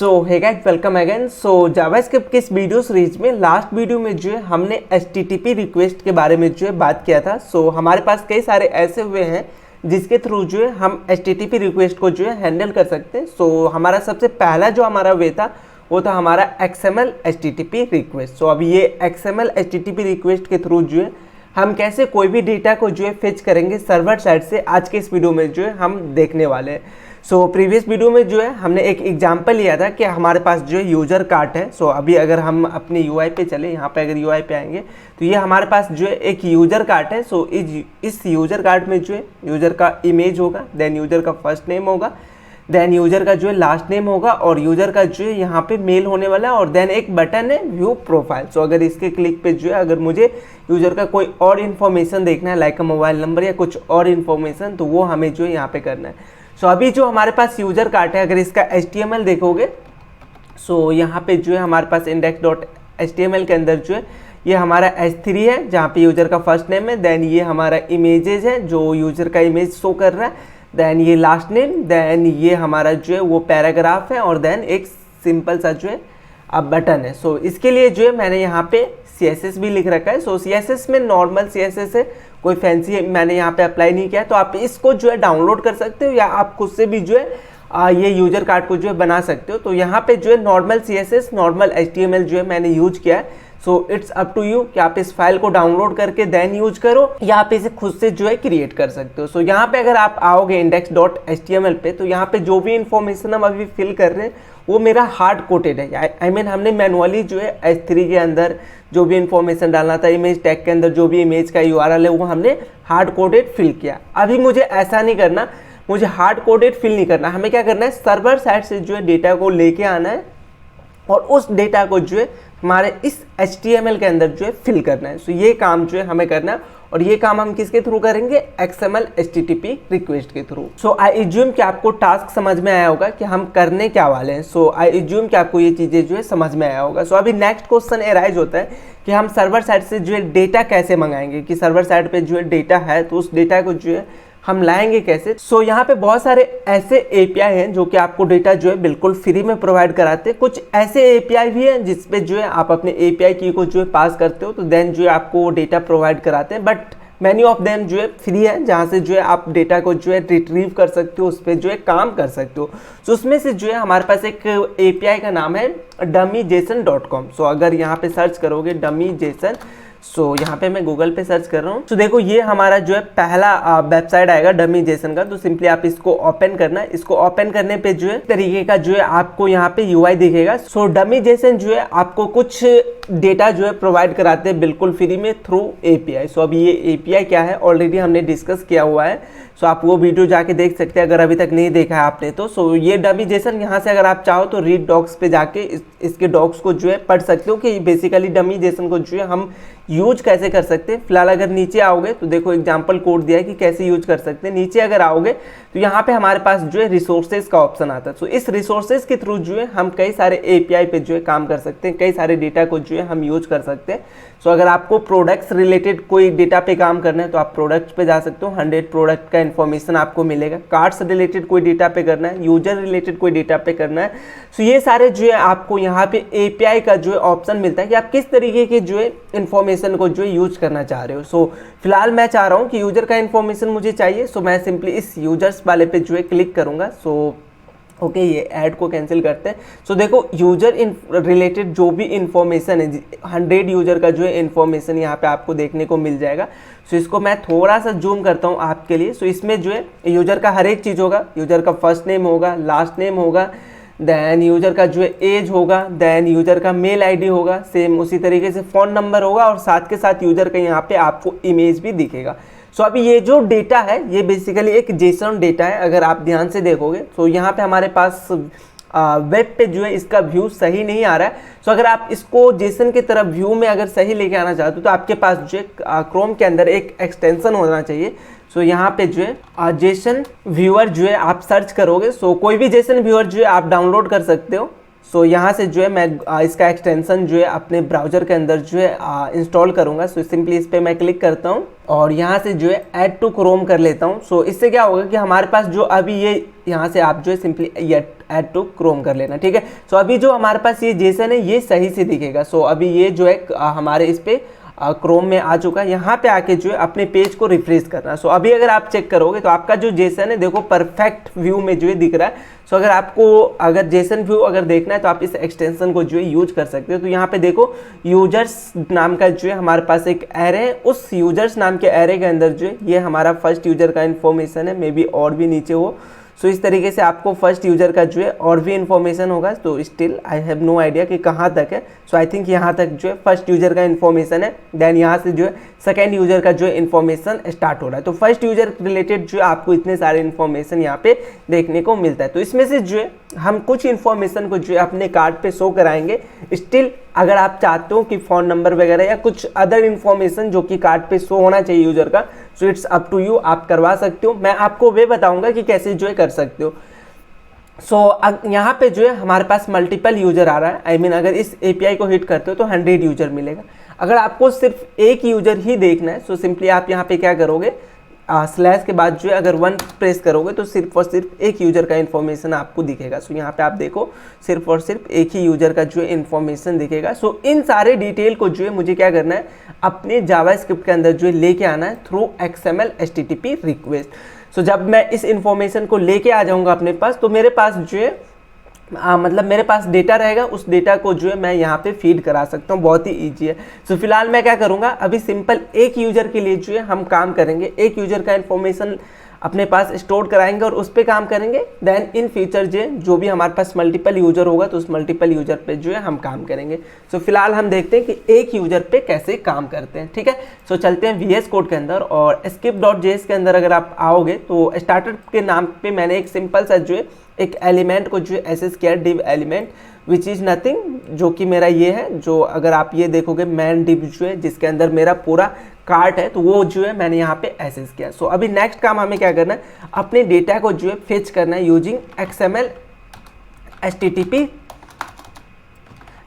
हे guys, welcome again. JavaScript के इस video series में लास्ट वीडियो में जो है हमने HTTP रिक्वेस्ट के बारे में जो है बात किया था। हमारे पास कई सारे ऐसे हुए हैं जिसके थ्रू जो है हम HTTP रिक्वेस्ट को जो है हैंडल कर सकते हैं। हमारा सबसे पहला जो हमारा वे था वो था हमारा XML HTTP रिक्वेस्ट। अभी ये XML HTTP रिक्वेस्ट के थ्रू जो है हम कैसे कोई भी डेटा को जो है फेच करेंगे सर्वर साइड से, आज के इस वीडियो में जो है हम देखने वाले हैं। प्रीवियस वीडियो में जो है हमने एक एग्जांपल लिया था कि हमारे पास जो है यूज़र कार्ट है। अभी अगर हम अपने UI पे चले, यहाँ पे अगर UI पे आएंगे तो ये हमारे पास जो है एक यूज़र कार्ट है। इस यूज़र कार्ट में जो है यूज़र का इमेज होगा, देन यूज़र का फर्स्ट नेम होगा, देन यूज़र का जो है लास्ट नेम होगा और यूज़र का जो है यहाँ पे मेल होने वाला है और देन एक बटन है व्यू प्रोफाइल। अगर इसके क्लिक पे जो है अगर मुझे यूज़र का कोई और इन्फॉर्मेशन देखना है लाइक मोबाइल नंबर या कुछ और इन्फॉर्मेशन, तो वो हमें जो है यहाँ पे करना है। अभी जो हमारे पास यूज़र कार्ट है, अगर इसका HTML देखोगे यहाँ पे जो है हमारे पास index.html के अंदर जो है ये हमारा H3 है जहाँ पे यूज़र का फर्स्ट नेम है, देन ये हमारा इमेजेस है जो यूज़र का इमेज शो कर रहा है, देन ये लास्ट नेम, देन ये हमारा जो है वो पैराग्राफ है और देन एक सिंपल सा जो है अब बटन है। इसके लिए जो है मैंने यहाँ पे CSS भी लिख रखा है। CSS में नॉर्मल CSS है, कोई फैंसी मैंने यहाँ पे अप्लाई नहीं किया। तो आप इसको जो है डाउनलोड कर सकते हो या आप खुद से भी जो है ये यूज़र कार्ड को जो है बना सकते हो। तो यहाँ पे जो है नॉर्मल CSS नॉर्मल HTML जो है मैंने यूज किया है। इट्स अप टू यू कि आप इस फाइल को डाउनलोड करके देन यूज करो या आप इसे खुद से जो है क्रिएट कर सकते हो। यहाँ पे अगर आप आओगे index.html पे तो यहाँ पे जो भी इंफॉर्मेशन हम अभी फिल कर रहे हैं वो मेरा हार्ड कोटेड है। आई मीन हमने मैनुअली जो है H3 के अंदर जो भी इंफॉर्मेशन डालना था, इमेज टैग के अंदर जो भी इमेज का URL है वो हमने हार्ड कोडेड फिल किया। अभी मुझे ऐसा नहीं करना, मुझे हार्ड कोडेड फिल नहीं करना। हमें क्या करना है, सर्वर साइड से जो है डेटा को लेके आना है और उस डेटा को जो है हमारे इस HTML के अंदर जो है फिल करना है। ये काम जो है हमें करना है और ये काम हम किसके थ्रू करेंगे, XML HTTP रिक्वेस्ट के थ्रू। आई एज्यूम कि आपको टास्क समझ में आया होगा कि हम करने क्या वाले हैं। आई एज्यूम कि आपको ये चीज़ें जो है समझ में आया होगा। अभी नेक्स्ट क्वेश्चन एराइज होता है कि हम सर्वर साइड से जो है डेटा कैसे मंगाएंगे, कि सर्वर साइड पे जो है डेटा है तो उस डेटा को जो है हम लाएंगे कैसे। यहाँ पे बहुत सारे ऐसे API हैं जो कि आपको डेटा जो है बिल्कुल फ्री में प्रोवाइड कराते हैं। कुछ ऐसे API भी हैं जिसपे जो है आप अपने API की को जो है पास करते हो तो देन जो है आपको डेटा प्रोवाइड कराते हैं, बट मैनी ऑफ देम जो है फ्री है जहाँ से जो है आप डेटा को जो है रिट्रीव कर सकते हो, उस पर जो है काम कर सकते हो। उसमें से जो है हमारे पास एक API का नाम है dummyjson.com। अगर यहाँ पे सर्च करोगे dummyjson, यहाँ पे मैं गूगल पे सर्च कर रहा हूँ। देखो ये हमारा जो है पहला वेबसाइट आएगा डमीजेसन का। तो सिंपली आप इसको ओपन करना है। इसको ओपन करने पे जो है तरीके का जो है आपको यहाँ पे UI दिखेगा। डमीजेसन जो है आपको कुछ डेटा जो है प्रोवाइड कराते हैं बिल्कुल फ्री में थ्रू API। अभी ये API क्या है ऑलरेडी हमने डिस्कस किया हुआ है। आप वो वीडियो जाके देख सकते हैं अगर अभी तक नहीं देखा है आपने तो। ये डमीजेसन यहाँ से अगर आप चाहो तो रीड डॉक्स पे जाके इसके डॉक्स को जो है पढ़ सकते हो कि बेसिकली डमीजेसन को जो है हम यूज कैसे कर सकते हैं। फिलहाल अगर नीचे आओगे तो देखो एग्जांपल कोड दिया है कि कैसे यूज कर सकते हैं। नीचे अगर आओगे तो यहाँ पे हमारे पास जो है रिसोर्सेज का ऑप्शन आता है। इस रिसोर्सेज के थ्रू जो है हम कई सारे API पे जो है काम कर सकते हैं, कई सारे डेटा को जो है हम यूज कर सकते हैं। अगर आपको प्रोडक्ट्स रिलेटेड कोई डेटा पे काम करना है तो आप प्रोडक्ट्स पे जा सकते हो, 100 प्रोडक्ट का इन्फॉर्मेशन आपको मिलेगा। कार्ड्स रिलेटेड कोई डेटा पे करना है, यूजर रिलेटेड कोई डेटा पे करना है, ये सारे जो है आपको यहाँ पे API का जो है ऑप्शन मिलता है कि आप किस तरीके के जो है इन्फॉर्मेशन को जो है यूज करना चाह रहे हो। फिलहाल मैं चाह रहा हूँ कि यूजर का इन्फॉर्मेशन मुझे चाहिए, मैं सिंपली इस यूजर्स वाले पे जो है क्लिक करूँगा। ओके, ये ऐड को कैंसिल करते हैं। देखो यूजर रिलेटेड जो भी इंफॉर्मेशन है 100 यूजर का जो है इंफॉर्मेशन यहाँ पे आपको देखने को मिल जाएगा। इसको मैं थोड़ा सा जूम करता हूँ आपके लिए। इसमें जो है यूजर का हर एक चीज़ होगा, यूजर का फर्स्ट नेम होगा, लास्ट नेम होगा, देन यूजर का जो है एज होगा, देन यूजर का मेल ID होगा, सेम उसी तरीके से फ़ोन नंबर होगा और साथ के साथ यूजर का यहाँ पे आपको इमेज भी दिखेगा। अभी ये जो डेटा है ये बेसिकली एक JSON डेटा है। अगर आप ध्यान से देखोगे यहाँ पे हमारे पास वेब पे जो है इसका व्यू सही नहीं आ रहा है। अगर आप इसको JSON की तरफ व्यू में अगर सही लेके आना चाहते हो तो आपके पास जो है क्रोम के अंदर एक एक्सटेंशन होना चाहिए। यहाँ पे जो है JSON व्यूअर जो है आप सर्च करोगे। कोई भी JSON व्यूअर जो है आप डाउनलोड कर सकते हो। यहाँ से जो है मैं इसका एक्सटेंशन जो है अपने ब्राउज़र के अंदर जो है इंस्टॉल करूँगा। सिंपली इस पर मैं क्लिक करता हूँ और यहाँ से जो है ऐड टू क्रोम कर लेता हूँ। इससे क्या होगा कि हमारे पास जो अभी ये यहाँ से आप जो है सिंपली ऐड टू क्रोम कर लेना, ठीक है। सो अभी जो हमारे पास ये जेसन है ये सही से दिखेगा। सो अभी ये जो है हमारे इस पे क्रोम में आ चुका है। यहाँ पे आके जो है अपने पेज को रिफ्रेश करना। सो अभी अगर आप चेक करोगे तो आपका जो जेसन है देखो परफेक्ट व्यू में जो है दिख रहा है। सो अगर आपको अगर जेसन व्यू अगर देखना है तो आप इस एक्सटेंशन को जो है यूज कर सकते हो। तो यहाँ पे देखो यूजर्स नाम का जो है हमारे पास एक एरे है, उस यूजर्स नाम के एरे के अंदर जो है ये हमारा फर्स्ट यूजर का इन्फॉर्मेशन है, मे बी और भी नीचे हो। सो इस तरीके से आपको फर्स्ट यूजर का जो है और भी इन्फॉर्मेशन होगा। तो still I have no idea कि कहाँ तक है। सो आई थिंक यहाँ तक जो है फर्स्ट यूजर का इन्फॉर्मेशन है। देन यहाँ से जो है सेकेंड यूजर का जो है इन्फॉर्मेशन स्टार्ट हो रहा है। तो फर्स्ट यूजर रिलेटेड जो है आपको इतने सारे इन्फॉर्मेशन यहाँ पे देखने को मिलता है। तो इसमें से जो है हम कुछ इन्फॉर्मेशन को जो है अपने कार्ड पे शो कराएंगे। स्टिल अगर आप चाहते हो कि फ़ोन नंबर वगैरह या कुछ अदर इन्फॉर्मेशन जो कि कार्ड पे शो होना चाहिए यूजर का, so it's up to you, आप करवा सकते हो। मैं आपको वे बताऊंगा कि कैसे जो है कर सकते हो। सो यहाँ पे जो है हमारे पास मल्टीपल यूजर आ रहा है। आई मीन अगर इस एपीआई को हिट करते हो तो 100 यूजर मिलेगा। अगर आपको सिर्फ एक यूजर ही देखना है सो सिंपली आप यहाँ पे क्या करोगे, स्लैश के बाद जो है अगर 1 प्रेस करोगे तो सिर्फ और सिर्फ एक यूजर का इन्फॉर्मेशन आपको दिखेगा। सो यहाँ पे आप देखो सिर्फ और सिर्फ एक ही यूजर का जो है इन्फॉर्मेशन दिखेगा। सो इन सारे डिटेल को जो है मुझे क्या करना है, अपने जावास्क्रिप्ट के अंदर जो है लेके आना है थ्रू XML HTTP रिक्वेस्ट। सो जब मैं इस इन्फॉर्मेशन को लेके आ जाऊँगा अपने पास तो मेरे पास जो है मतलब मेरे पास डेटा रहेगा, उस डेटा को जो है मैं यहाँ पे फीड करा सकता हूँ। बहुत ही ईजी है। सो फिलहाल मैं क्या करूँगा, अभी सिंपल एक यूजर के लिए जो है हम काम करेंगे, एक यूजर का इन्फॉर्मेशन अपने पास स्टोर कराएंगे और उस पर काम करेंगे। देन इन फ्यूचर जो भी हमारे पास मल्टीपल यूजर होगा तो उस मल्टीपल यूजर पे जो है हम काम करेंगे। सो फिलहाल हम देखते हैं कि एक यूजर पे कैसे काम करते हैं, ठीक है। सो चलते हैं VS कोड के अंदर और skip.js के अंदर अगर आप आओगे तो स्टार्टर के नाम पे मैंने एक सिंपल सा जो है एक एलिमेंट को जो है एसेस किया, div element which is nothing, जो कि मेरा ये है। जो अगर आप ये देखोगे मैन डिव जो है जिसके अंदर मेरा पूरा कार्ट है तो वो जो है मैंने यहाँ पे एसेस किया। सो अभी नेक्स्ट काम हमें क्या करना है, अपने डेटा को जो है फेच करना है यूजिंग XML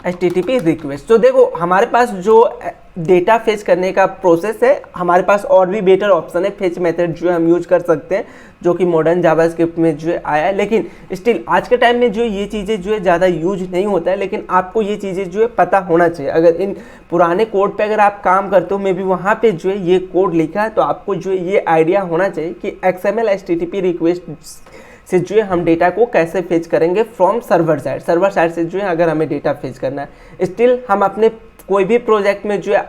HTTP रिक्वेस्ट। तो देखो हमारे पास जो डेटा फेच करने का प्रोसेस है, हमारे पास और भी बेटर ऑप्शन है। फेच मेथड जो है हम यूज कर सकते हैं जो कि मॉडर्न जावास्क्रिप्ट में जो है आया है, लेकिन स्टिल आज के टाइम में जो ये चीज़ें जो है ज़्यादा यूज नहीं होता है। लेकिन आपको ये चीज़ें जो है पता होना चाहिए। अगर इन पुराने कोड पे अगर आप काम करते हो, मे बी वहाँ पे जो है ये कोड लिखा है, तो आपको जो है ये आइडिया होना चाहिए कि XML HTTP रिक्वेस्ट से जो है हम डेटा को कैसे फेच करेंगे फ्रॉम सर्वर साइड से जो है अगर हमें डेटा फेच करना है। स्टिल हम अपने कोई भी प्रोजेक्ट में जो है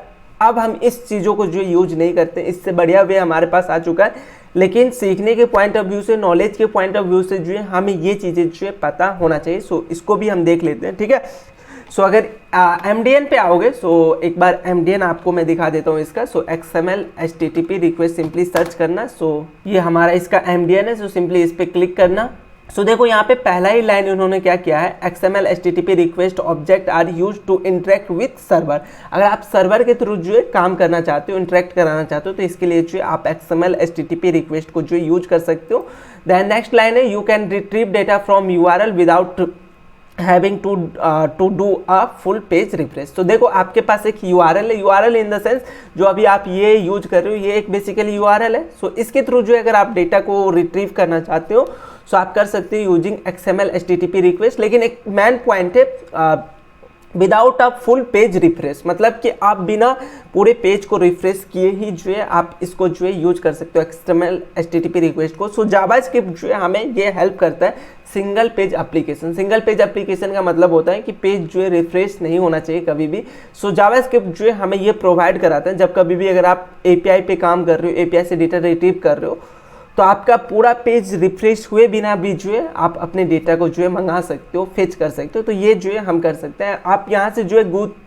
अब हम इस चीज़ों को जो यूज नहीं करते, इससे बढ़िया वे हमारे पास आ चुका है। लेकिन सीखने के पॉइंट ऑफ व्यू से, नॉलेज के पॉइंट ऑफ व्यू से जो है हमें ये चीज़ें जो है पता होना चाहिए। सो इसको भी हम देख लेते हैं, ठीक है। सो अगर MDN पे आओगे, सो एक बार MDN आपको मैं दिखा देता हूँ इसका। सो XML HTTP request simply search करना। सो ये हमारा इसका MDN है। सो सिंपली इस पर क्लिक करना। सो देखो यहाँ पे पहला ही लाइन उन्होंने क्या किया है, XML HTTP request object are use to interact with server. अगर आप सर्वर के थ्रू जो है काम करना चाहते हो, इंटरेक्ट कराना चाहते हो, तो इसके लिए जो है आप XML HTTP रिक्वेस्ट को जो यूज कर सकते हो। देन नेक्स्ट लाइन है, you can retrieve data from URL without having to do a full page refresh. तो देखो आपके पास एक URL है, URL इन द सेंस जो अभी आप ये यूज कर रहे हो, ये एक बेसिकली URL है। सो इसके थ्रू जो है अगर आप डेटा को रिट्रीव करना चाहते हो सो आप कर सकते हो यूजिंग XML HTTP रिक्वेस्ट। लेकिन एक मेन पॉइंट है without a full page refresh, मतलब कि आप बिना पूरे पेज को रिफ्रेश किए ही जो है आप इसको जो है यूज कर सकते हो XML HTTP रिक्वेस्ट को। सो जावास्क्रिप्ट जो है हमें ये हेल्प करता है single page application. Single page application का मतलब होता है कि पेज जो है रिफ्रेश नहीं होना चाहिए कभी भी। सो जावास्क्रिप्ट जो है हमें ये प्रोवाइड कराता है, जब कभी भी अगर आप API पे काम कर रहे हो, API से डेटा रिट्रीव कर रहे हो, तो आपका पूरा पेज रिफ्रेश हुए बिना भी जो है आप अपने डेटा को जो है मंगा सकते हो, फेच कर सकते हो। तो ये जो है हम कर सकते हैं। आप यहाँ से जो है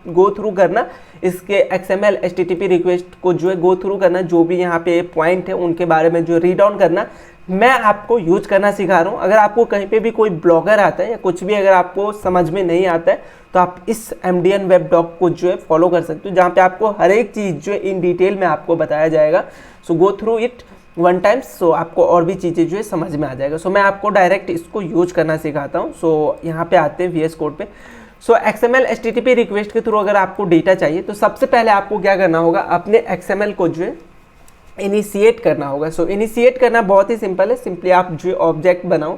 गो थ्रू करना, इसके XML HTTP रिक्वेस्ट को जो है गो थ्रू करना, जो भी यहाँ पे पॉइंट है उनके बारे में जो रीड डाउन करना। मैं आपको यूज करना सिखा रहा हूँ। अगर आपको कहीं पे भी कोई ब्लॉगर आता है या कुछ भी अगर आपको समझ में नहीं आता है तो आप इस MDN वेब डॉक को जो है फॉलो कर सकते हो, जहाँ पे आपको हर एक चीज़ जो है इन डिटेल में आपको बताया जाएगा। सो गो थ्रू इट 1 टाइम, सो आपको और भी चीज़ें जो है समझ में आ जाएगा। सो मैं आपको डायरेक्ट इसको यूज करना सिखाता हूँ। सो यहाँ पे आते हैं VS कोड पे। सो XML HTTP रिक्वेस्ट के थ्रू अगर आपको डेटा चाहिए तो सबसे पहले आपको क्या करना होगा, अपने XML को जो है इनिशिएट करना होगा। सो इनिशिएट करना बहुत ही सिंपल है। सिंपली आप जो ऑब्जेक्ट बनाओ।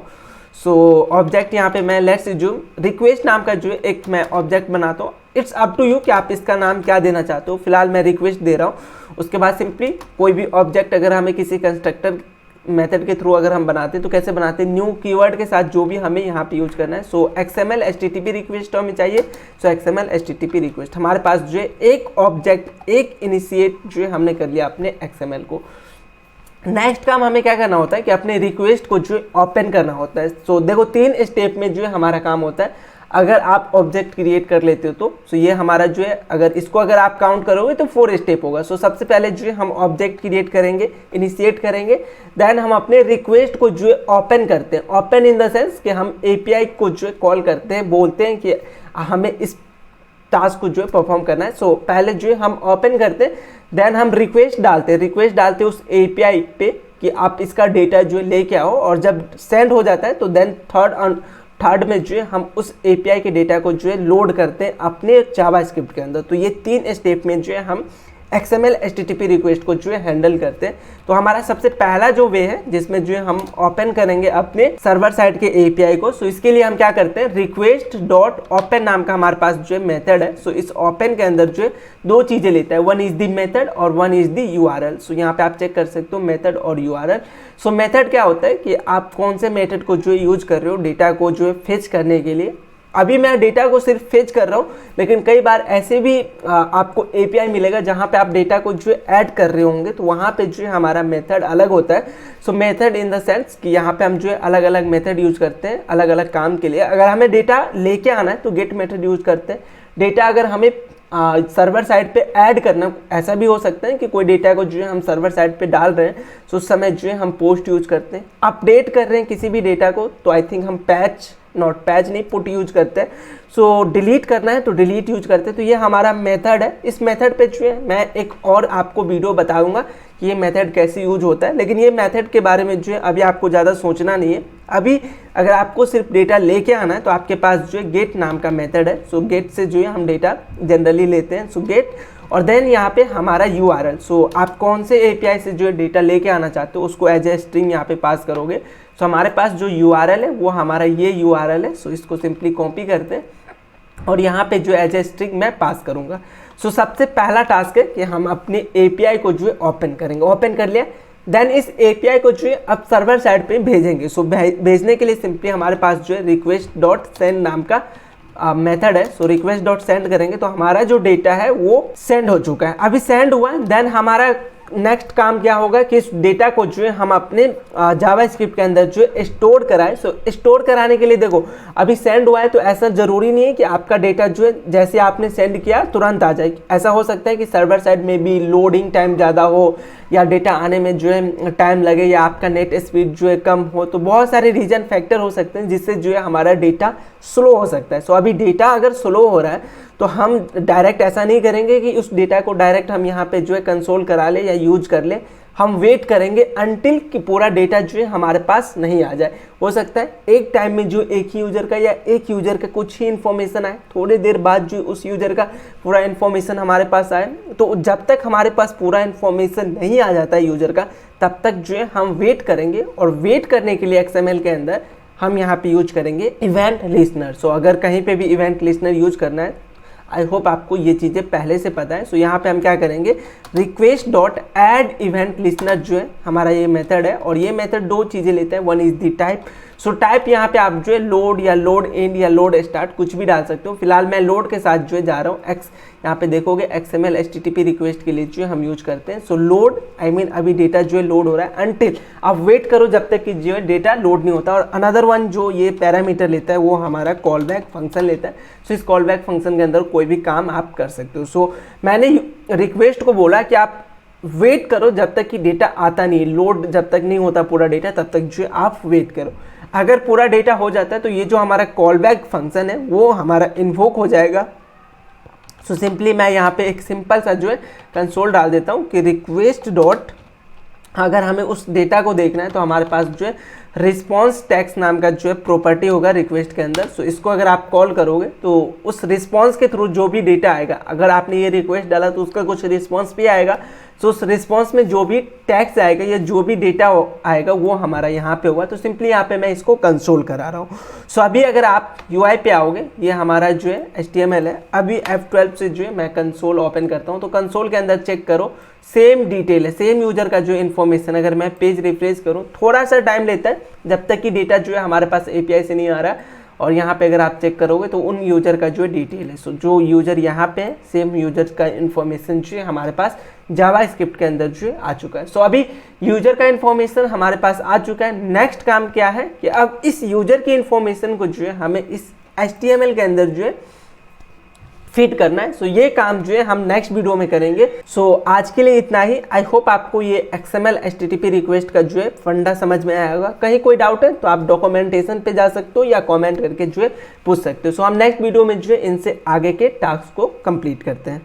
सो ऑब्जेक्ट यहाँ पे मैं लेट्स अज्यूम रिक्वेस्ट नाम का जो है एक मैं ऑब्जेक्ट बनाता हूँ। इट्स अप टू यू कि आप इसका नाम क्या देना चाहते हो। फिलहाल मैं रिक्वेस्ट दे रहा हूँ। उसके बाद सिंपली कोई भी ऑब्जेक्ट अगर हमें किसी कंस्ट्रक्टर मेथड के थ्रू अगर हम बनाते हैं तो कैसे बनाते हैं, न्यू कीवर्ड के साथ जो भी हमें यहाँ पे यूज करना है। सो XML HTTP रिक्वेस्ट हमें चाहिए। सो XML HTTP रिक्वेस्ट हमारे पास जो है एक ऑब्जेक्ट एक इनिशिएट जो है हमने कर लिया अपने XML को। नेक्स्ट काम हमें क्या करना होता है कि अपने रिक्वेस्ट को जो है ओपन करना होता है। सो देखो 3 स्टेप में जो है हमारा काम होता है। अगर आप ऑब्जेक्ट क्रिएट कर लेते हो तो ये हमारा जो है अगर आप काउंट करोगे तो 4 स्टेप होगा। सो सबसे पहले जो है हम ऑब्जेक्ट क्रिएट करेंगे, इनिशिएट करेंगे, देन हम अपने रिक्वेस्ट को जो है ओपन करते हैं। ओपन इन द सेंस कि हम API को जो है कॉल करते हैं, बोलते हैं कि हमें इस टास्क को जो है परफॉर्म करना है। सो पहले जो है हम ओपन करते हैं, देन हम रिक्वेस्ट डालते उस API पे कि आप इसका डेटा जो है लेके आओ, और जब सेंड हो जाता है तो देन थर्ड में जो है हम उस API के डेटा को जो है लोड करते हैं अपने जावास्क्रिप्ट के अंदर। तो ये 3 स्टेप में जो है हम XML HTTP रिक्वेस्ट को जो है हैंडल करते हैं। तो हमारा सबसे पहला जो वे है जिसमें जो है हम ओपन करेंगे अपने सर्वर साइड के API को। सो इसके लिए हम क्या करते हैं, रिक्वेस्ट डॉट ओपन नाम का हमारे पास जो है मेथड है। सो इस ओपन के अंदर जो है 2 चीज़ें लेता है, वन इज द मेथड और वन इज द URL। सो यहाँ पे आप चेक कर सकते हो मेथड और URL। सो मेथड क्या होता है कि आप कौन से मेथड को जो है यूज कर रहे हो डेटा को जो है फेच करने के लिए। अभी मैं डेटा को सिर्फ फेच कर रहा हूँ, लेकिन कई बार ऐसे भी आपको API मिलेगा जहाँ पे आप डेटा को जो ऐड कर रहे होंगे, तो वहाँ पे जो है हमारा मेथड अलग होता है। सो मेथड इन द सेंस कि यहाँ पे हम जो है अलग अलग मेथड यूज करते हैं अलग अलग काम के लिए। अगर हमें डेटा लेके आना है तो गेट मेथड यूज करते हैं। डेटा अगर हमें सर्वर साइड पे ऐड करना, ऐसा भी हो सकता है कि कोई डेटा को जो है हम सर्वर साइड पे डाल रहे हैं तो उस समय जो है हम पोस्ट यूज करते हैं। अपडेट कर रहे हैं किसी भी डेटा को तो आई थिंक हम पैच नहीं पुट यूज करते हैं। सो डिलीट करना है तो डिलीट यूज करते हैं। तो ये हमारा मेथड है। इस मेथड पे जो है मैं एक और आपको वीडियो बताऊंगा कि ये मेथड कैसे यूज होता है, लेकिन ये मेथड के बारे में जो है अभी आपको ज़्यादा सोचना नहीं है। अभी अगर आपको सिर्फ डेटा लेके आना है तो आपके पास जो है गेट नाम का मेथड है। सो गेट से जो है हम डेटा जनरली लेते हैं। सो गेट और देन यहाँ पे हमारा URL। सो आप कौन से API से जो है डेटा लेके आना चाहते हो उसको एज ए स्ट्रिंग यहाँ पे पास करोगे। सो हमारे पास जो URL है वो हमारा ये URL है। सो इसको सिंपली कॉपी करते हैं और यहाँ पे जो एज ए स्ट्रिंग मैं पास करूँगा। सो सबसे पहला टास्क है कि हम अपने API को जो है ओपन करेंगे। ओपन कर लिया, देन इस API को जो है अब सर्वर साइड पे भेजेंगे। सो भेजने के लिए सिंपली हमारे पास जो है रिक्वेस्ट डॉट सेंड नाम का मेथड है। सो रिक्वेस्ट डॉट सेंड करेंगे तो हमारा जो डेटा है वो सेंड हो चुका है। अभी सेंड हुआ है, देन हमारा नेक्स्ट काम क्या होगा कि इस डेटा को जो है हम अपने जावास्क्रिप्ट के अंदर जो है स्टोर कराएं। सो स्टोर कराने के लिए देखो अभी सेंड हुआ है तो ऐसा जरूरी नहीं है कि आपका डेटा जो है जैसे आपने सेंड किया तुरंत आ जाए। ऐसा हो सकता है कि सर्वर साइड में भी लोडिंग टाइम ज़्यादा हो या डेटा आने में जो है टाइम लगे या आपका नेट स्पीड जो है कम हो। तो बहुत सारे रीजन फैक्टर हो सकते हैं जिससे जो है हमारा डेटा स्लो हो सकता है। सो अभी डेटा अगर स्लो हो रहा है तो हम डायरेक्ट ऐसा नहीं करेंगे कि उस डेटा को डायरेक्ट हम यहाँ पे जो है कंसोल करा ले या यूज कर ले। हम वेट करेंगे अनटिल कि पूरा डेटा जो है हमारे पास नहीं आ जाए। हो सकता है एक टाइम में जो एक ही यूजर का या एक यूजर का कुछ ही इन्फॉर्मेशन आए, थोड़ी देर बाद जो उस यूजर का पूरा इन्फॉर्मेशन हमारे पास आए। तो जब तक हमारे पास पूरा इन्फॉर्मेशन नहीं आ जाता है यूजर का तब तक जो है हम वेट करेंगे। और वेट करने के लिए XML के अंदर हम यहाँ पे यूज करेंगे इवेंट लिस्नर। सो अगर कहीं पे भी इवेंट लिस्नर यूज करना है, आई होप आपको ये चीज़ें पहले से पता है। सो यहाँ पे हम क्या करेंगे, request dot add event listener जो है हमारा ये मेथड है। और ये मेथड 2 चीज़ें लेते हैं, one is the type. So type यहाँ पे आप जो है लोड या लोड एंड या लोड स्टार्ट कुछ भी डाल सकते हो। फिलहाल मैं लोड के साथ जो है जा रहा हूँ। यहाँ पे देखोगे XML HTTP रिक्वेस्ट के लिए जो हम यूज करते हैं। सो लोड अभी डेटा जो है लोड हो रहा है अनटिल आप वेट करो जब तक कि जो है डेटा लोड नहीं होता। और अनदर वन जो ये पैरामीटर लेता है वो हमारा कॉल बैक फंक्शन लेता है। सो इस कॉल बैक फंक्शन के अंदर कोई भी काम आप कर सकते हो। सो मैंने रिक्वेस्ट को बोला कि आप वेट करो जब तक कि डेटा आता नहीं, लोड जब तक नहीं होता पूरा डेटा तब तक जो है आप वेट करो। अगर पूरा डेटा हो जाता है तो ये जो हमारा कॉल बैक फंक्शन है वो हमारा इन्वोक हो जाएगा। सो सिंपली मैं यहाँ पे एक सिंपल सा जो है कंसोल डाल देता हूँ कि रिक्वेस्ट डॉट, अगर हमें उस डेटा को देखना है तो हमारे पास जो है रिस्पॉन्स टैक्स नाम का जो है प्रॉपर्टी होगा रिक्वेस्ट के अंदर। सो इसको अगर आप कॉल करोगे तो उस रिस्पॉन्स के थ्रू जो भी डेटा आएगा, अगर आपने ये रिक्वेस्ट डाला तो उसका कुछ रिस्पॉन्स भी आएगा। सो उस रिस्पॉन्स में जो भी टैक्स आएगा या जो भी डेटा आएगा वो हमारा यहाँ पे होगा। तो सिंपली यहाँ पे मैं इसको कंसोल करा रहा हूँ। सो अभी अगर आप UI पे आओगे, ये हमारा जो है HTML है। अभी F12 से जो है मैं कंसोल ओपन करता हूँ, तो कंसोल के अंदर चेक करो सेम डिटेल है, सेम यूजर का जो इन्फॉर्मेशन। अगर मैं पेज रिफ्रेश करूँ, थोड़ा सा टाइम लेता है जब तक कि डेटा जो है हमारे पास API से नहीं आ रहा है। और यहाँ पे अगर आप चेक करोगे तो उन यूजर का जो है डिटेल है। सो जो यूजर यहाँ पे है, सेम यूजर का इन्फॉर्मेशन जो है हमारे पास जावास्क्रिप्ट के अंदर जो है आ चुका है। सो अभी यूजर का इन्फॉर्मेशन हमारे पास आ चुका है। नेक्स्ट काम क्या है कि अब इस यूजर की इन्फॉर्मेशन को जो है हमें इस HTML के अंदर जो है फिट करना है। सो ये काम जो है हम नेक्स्ट वीडियो में करेंगे। सो आज के लिए इतना ही। आई होप आपको ये XML HTTP रिक्वेस्ट का जो है फंडा समझ में आया होगा। कहीं कोई डाउट है तो आप डॉक्यूमेंटेशन पे जा सकते हो या कमेंट करके जो है पूछ सकते हो। सो हम नेक्स्ट वीडियो में जो है इनसे आगे के टास्क को कंप्लीट करते हैं।